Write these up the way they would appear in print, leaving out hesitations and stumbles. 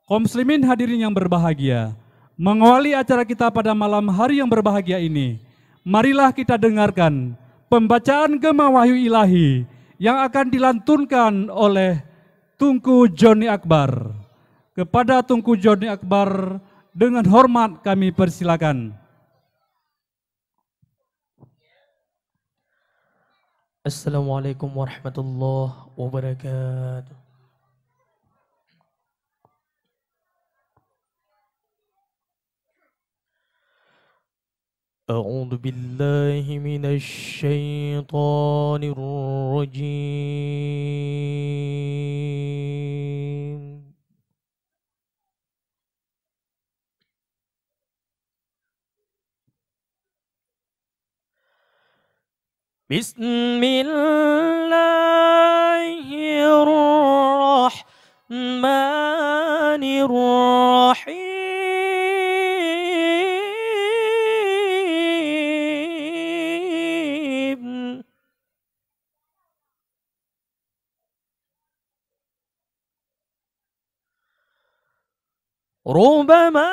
Kaum muslimin hadirin yang berbahagia, mengawali acara kita pada malam hari yang berbahagia ini, marilah kita dengarkan pembacaan Gema Wahyu Ilahi yang akan dilantunkan oleh Tunku Joni Akbar. Kepada Tunku Joni Akbar dengan hormat kami persilakan. Assalamualaikum warahmatullahi wabarakatuh. أعوذ بالله من الشيطان الرجيم. بسم الله الرحمن الرحيم. ربما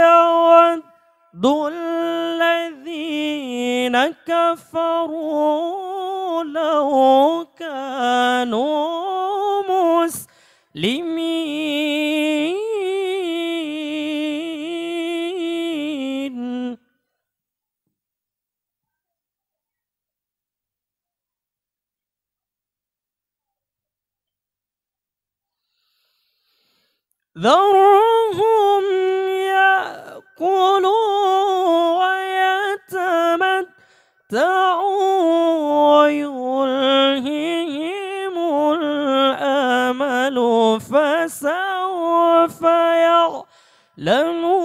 يود الذين كفروا لو كانوا مسلمين. ذرهم يأكلوا ويتمتعوا ويلههم الأمل فسوف يعلمون.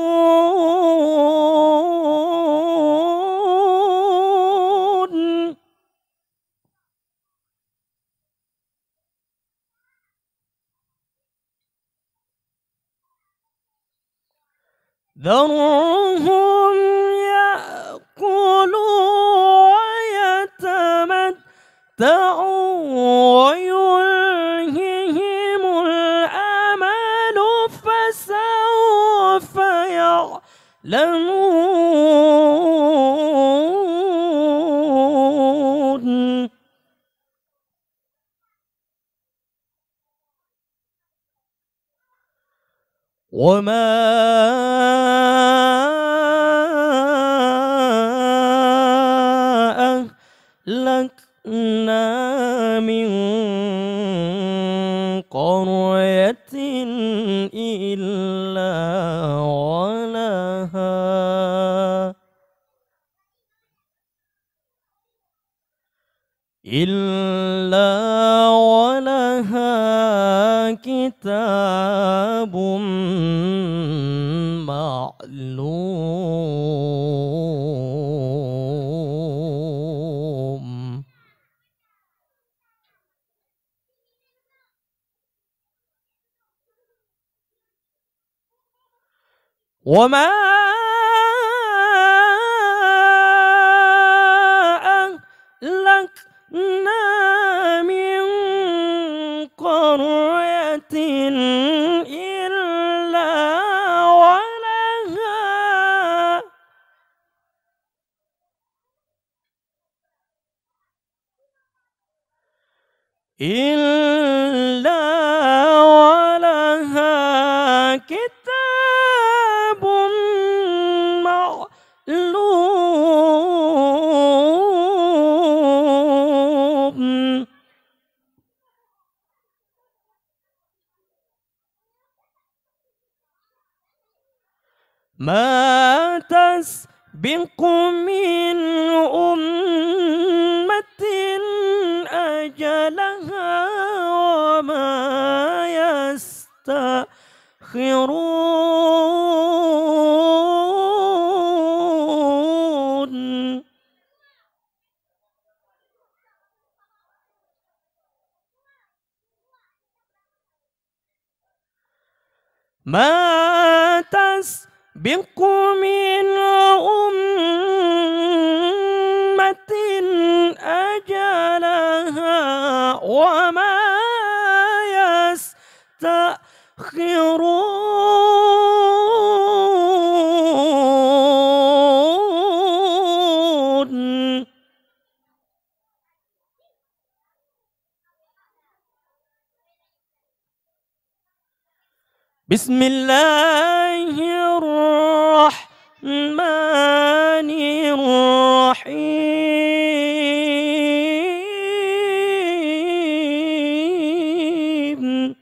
ذرهم يأكلوا ويتمتعوا ويلههم الأمل فسوف يعلمون. وما أهلكنا من قرية إلا ولها كتاب معلوم. وما أهلكنا من قرية إلا ولها كتاب معلوم. ما تسبق من أمة أجلها وما يستأخرون. ما تسبق من أمة أجلها وما يستأخرون. بسم الله الرحمن الرحيم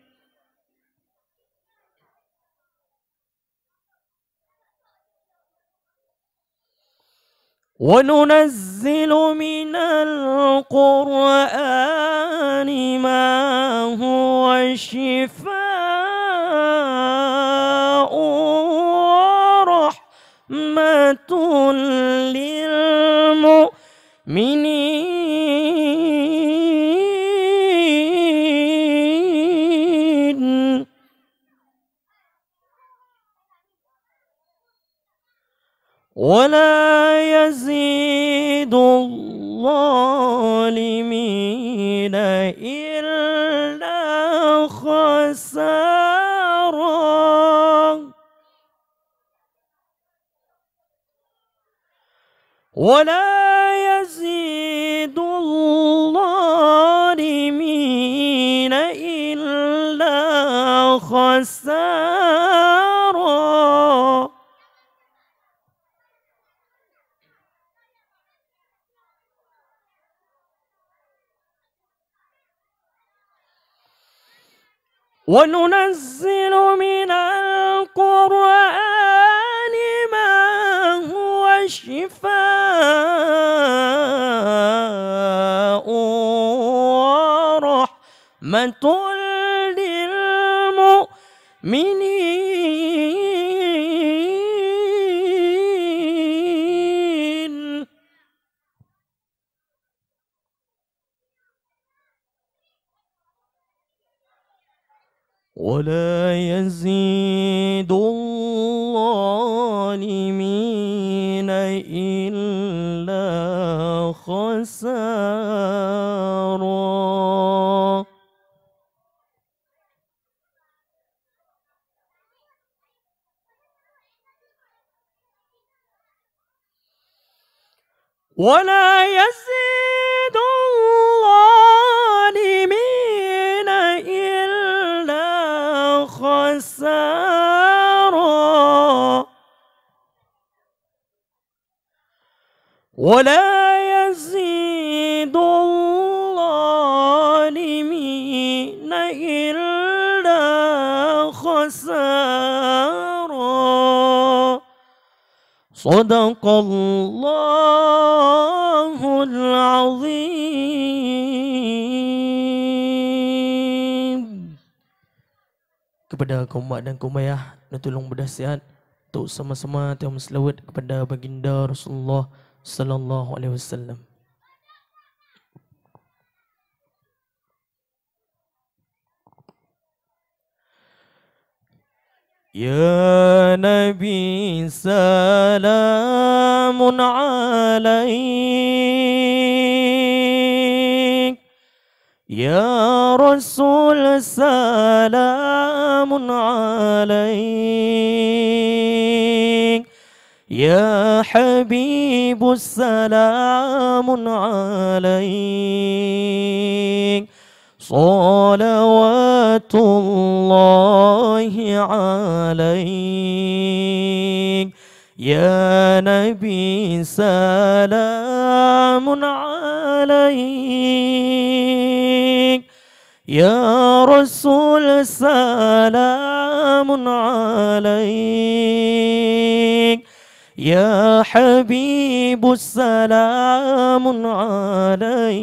وننزل من القرآن ما هو شفاء ورحمة للمؤمنين ولا يزيد الظالمين إلا خسارا ولا يزيد الظالمين إلا خسارا وننزل من القرآن ما هو شفاء ورحمة للمؤمنين ولا يزيد الظالمين إلا خسارا ولا يزيد الظالمين إلا خسارا ولا يزيد الظالمين إلا خسارا صدق الله العظيم. Kepada kaum mak dan kaum ayah dan tolong bernasihat untuk sama-sama tengok selawat kepada baginda Rasulullah sallallahu alaihi wasallam. Ya Nabi salamun alaik Ya Rasul salamun alaik Ya Habib salamun alaik صلوات الله عليك يا نبي سلام عليك يا رسول سلام عليك يا حبيب سلام عليك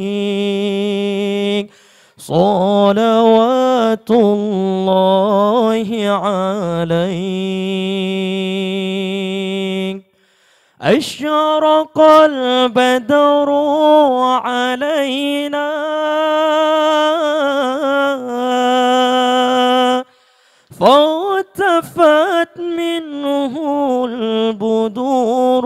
صلوات الله عليك أشرق البدر علينا فالتفت منه البدور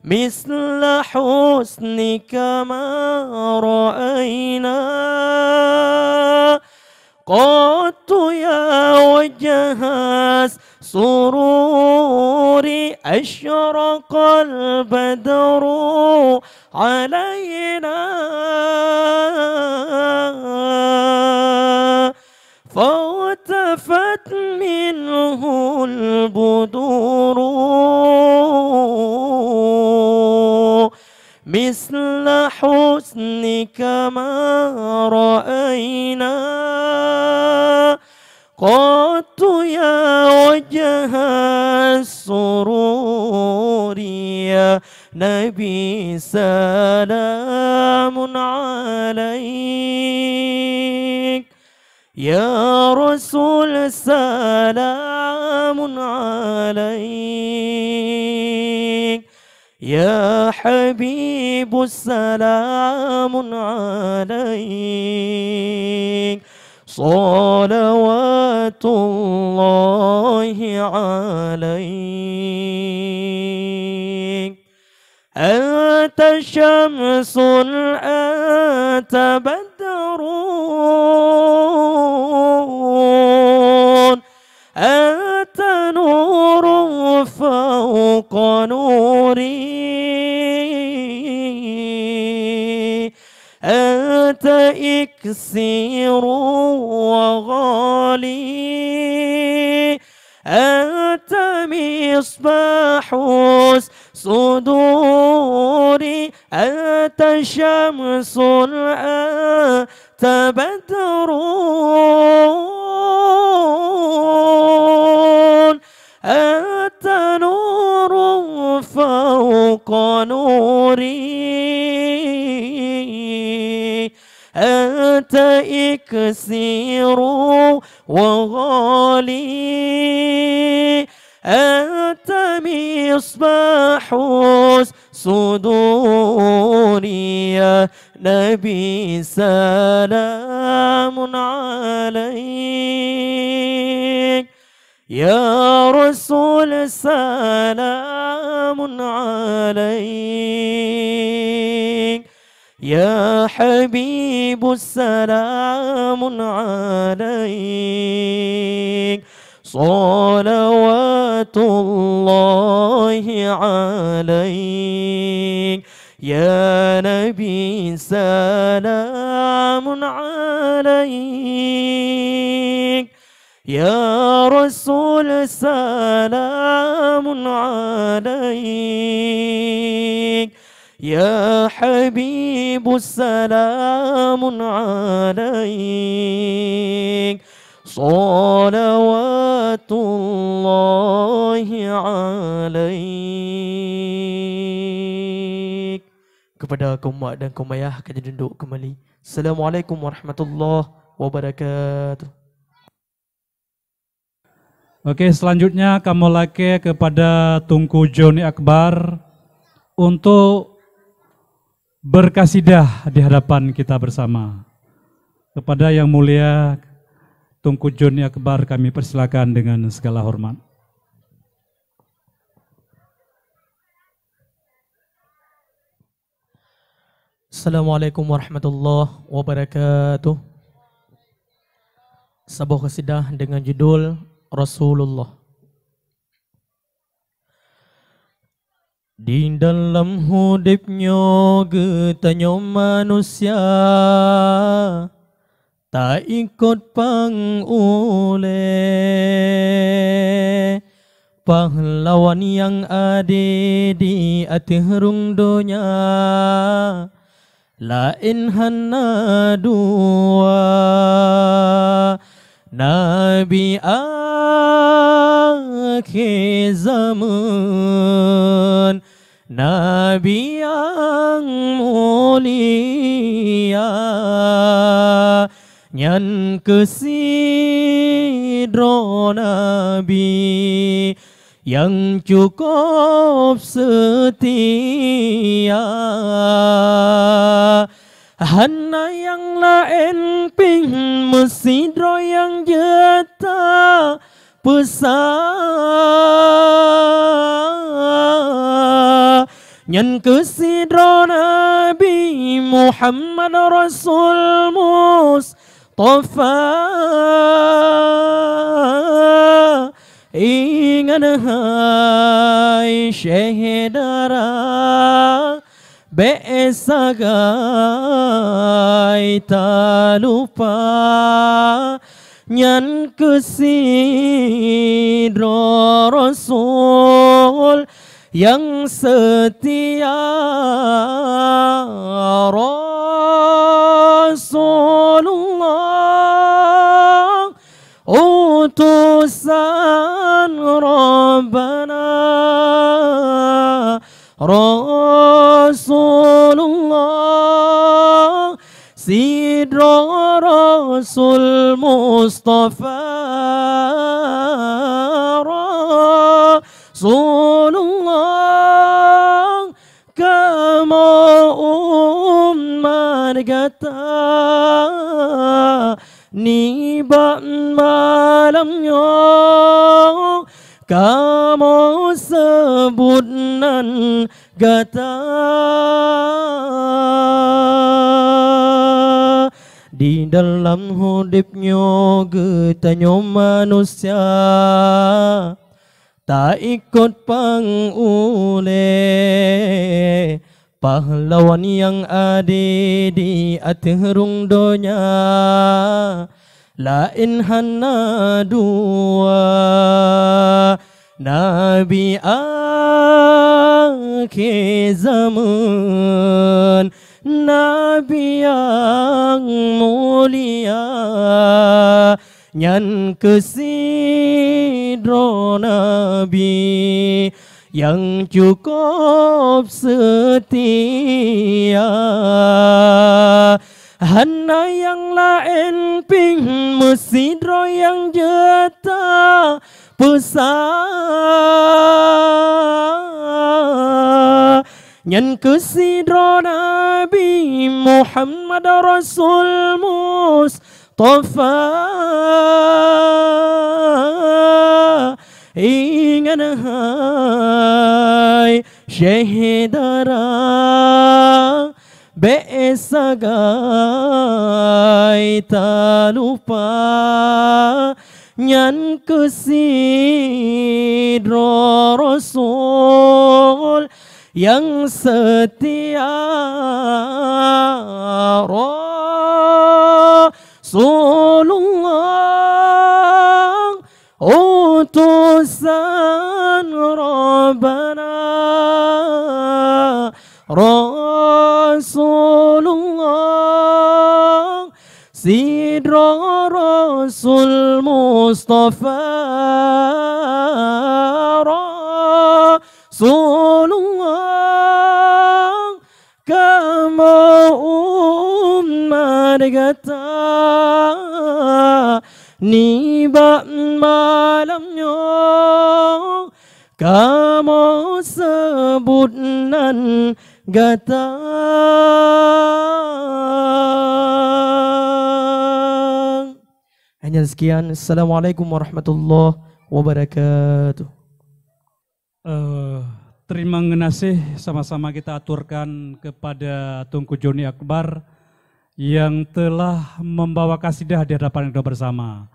مثل حسنك ما رأينا قط يا وجه سرور أشرق البدر علينا جفت منه البدور مثل حسنك ما رأينا قط يا وجه السرور يا نبي سلام عليك يا رسول سلام عليك يا حبيب السلام عليك صلوات الله عليك أنت شمس أنت بدر أنت نور فوق نوري أنت إكسير وغالي أنت مصباح الصدور أنت شمس أنت بدر أنت نور فوق نوري أنت إكسير وغالي أنت مصباح الصدور يا نبي سلام عليك يا رسول سلام عليك يا حبيب السلام عليك صلوات الله عليك يا نبي سلام عليك يا رسول سلام عليك يا حبيب السلام عليك صلوات الله عليك. Kepada kaum mak dan kaum ayah kita duduk kembali. Assalamualaikum warahmatullahi wabarakatuh. Oke, selanjutnya kamu laki kepada Tunku Joni Akbar untuk berkasidah di hadapan kita bersama. Kepada Yang Mulia Tunku Joni Akbar kami persilakan dengan segala hormat. Assalamualaikum warahmatullahi wabarakatuh. Sebuah kasidah dengan judul Rasulullah. Di dalam hidupnya getanya manusia tak ikut pangule pahlawan yang ada di atirung dunia lain hana dua Nabi akhir zaman, Nabi yang mulia, nyan kesidro Nabi yang cukup setia. Hana yang lain ping mesidro yang jeta pesah nyan kesidro Nabi Muhammad Rasul Mustafa. Ingat hai syahidara besagai tak lupa nyan kesidra Rasul yang setia. Rasulullah utusan Rabbana. Rasulullah sidra Rasul Mustafa. Rasulullah kama umman kata niba malamnya kamu sebut nan gata. Di dalam hidupnya getanya manusia tak ikut pangule pahlawan yang ada di aterung dunia. Lain hana dua Nabi akhir zaman, Nabi yang mulia, nyan kesidro Nabi yang cukup setia. Hana yang lain ping mesidro yang jeta besar. Nyan kesidro Nabi Muhammad Rasul Mustafa. Ingat hai syahidara besagai tak lupa nyan kesidro Rasul yang setia. Rasulullah utusan Rabbana. Rasulullah sidra Rasul Mustafa. Rasulullah kama ummat kata niba malamnya kamu sebut nan gata. Hanya sekian. Assalamualaikum warahmatullahi wabarakatuh. Terima kasih sama-sama kita aturkan kepada Tunku Joni Akbar yang telah membawa kasidah di hadapan kita bersama.